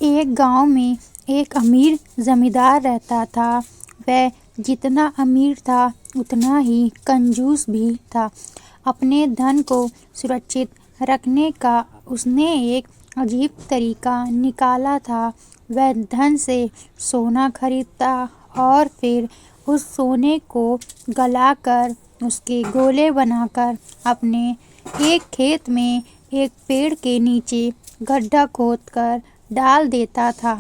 एक गांव में एक अमीर जमींदार रहता था। वह जितना अमीर था उतना ही कंजूस भी था। अपने धन को सुरक्षित रखने का उसने एक अजीब तरीका निकाला था। वह धन से सोना खरीदता और फिर उस सोने को गलाकर उसके गोले बनाकर अपने एक खेत में एक पेड़ के नीचे गड्ढा खोदकर डाल देता था।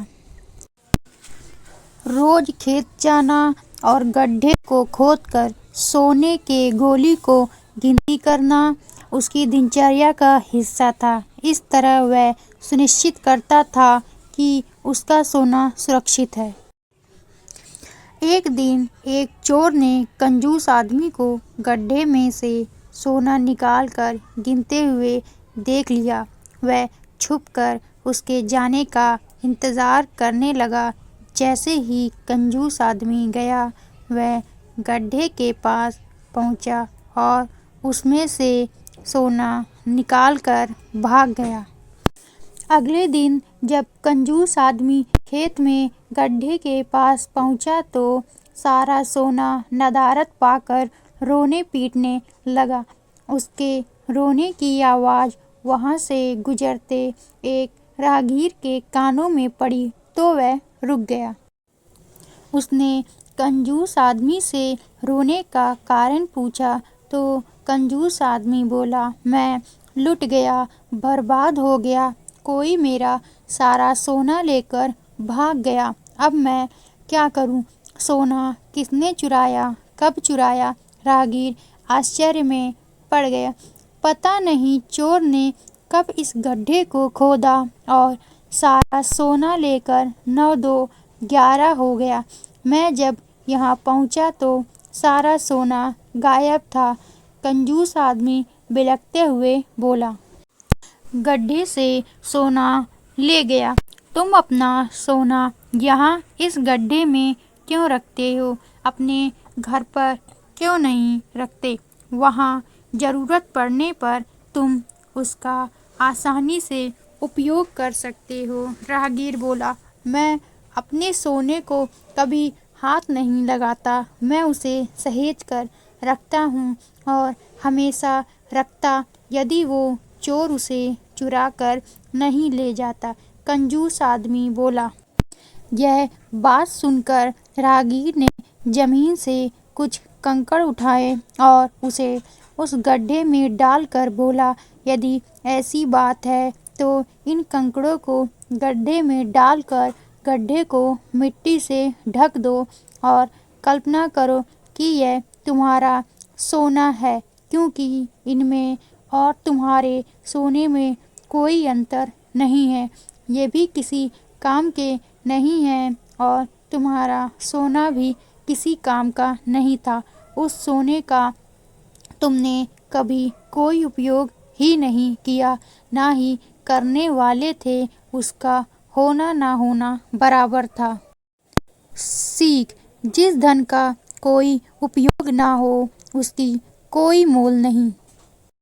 रोज खेत जाना और गड्ढे को खोदकर सोने के गोली को गिनती करना उसकी दिनचर्या का हिस्सा था। इस तरह वह सुनिश्चित करता था कि उसका सोना सुरक्षित है। एक दिन एक चोर ने कंजूस आदमी को गड्ढे में से सोना निकालकर गिनते हुए देख लिया। वह छुपकर उसके जाने का इंतजार करने लगा। जैसे ही कंजूस आदमी गया, वह गड्ढे के पास पहुंचा और उसमें से सोना निकालकर भाग गया। अगले दिन जब कंजूस आदमी खेत में गड्ढे के पास पहुंचा तो सारा सोना नदारद पाकर रोने पीटने लगा। उसके रोने की आवाज़ वहां से गुजरते एक राहगीर के कानों में पड़ी तो वह रुक गया। उसने कंजूस आदमी से रोने का कारण पूछा तो कंजूस आदमी बोला, मैं लुट गया, बर्बाद हो गया। कोई मेरा सारा सोना लेकर भाग गया। अब मैं क्या करूं? सोना किसने चुराया? कब चुराया? राहगीर आश्चर्य में पड़ गया। पता नहीं चोर ने कब इस गड्ढे को खोदा और सारा सोना लेकर 9-2-11 हो गया। मैं जब यहाँ पहुँचा तो सारा सोना गायब था। कंजूस आदमी बिलखते हुए बोला, गड्ढे से सोना ले गया। तुम अपना सोना यहाँ इस गड्ढे में क्यों रखते हो? अपने घर पर क्यों नहीं रखते? वहाँ ज़रूरत पड़ने पर तुम उसका आसानी से उपयोग कर सकते हो। राहगीर बोला, मैं अपने सोने को कभी हाथ नहीं लगाता। मैं उसे सहेज कर रखता हूँ और हमेशा रखता, यदि वो चोर उसे चुरा कर नहीं ले जाता। कंजूस आदमी बोला। यह बात सुनकर राहगीर ने जमीन से कुछ कंकड़ उठाए और उसे उस गड्ढे में डालकर बोला, यदि ऐसी बात है तो इन कंकड़ों को गड्ढे में डालकर गड्ढे को मिट्टी से ढक दो और कल्पना करो कि यह तुम्हारा सोना है, क्योंकि इनमें और तुम्हारे सोने में कोई अंतर नहीं है। ये भी किसी काम के नहीं हैं और तुम्हारा सोना भी किसी काम का नहीं था। उस सोने का तुमने कभी कोई उपयोग ही नहीं किया, ना ही करने वाले थे। उसका होना ना होना बराबर था। सीख, जिस धन का कोई उपयोग ना हो उसकी कोई मोल नहीं।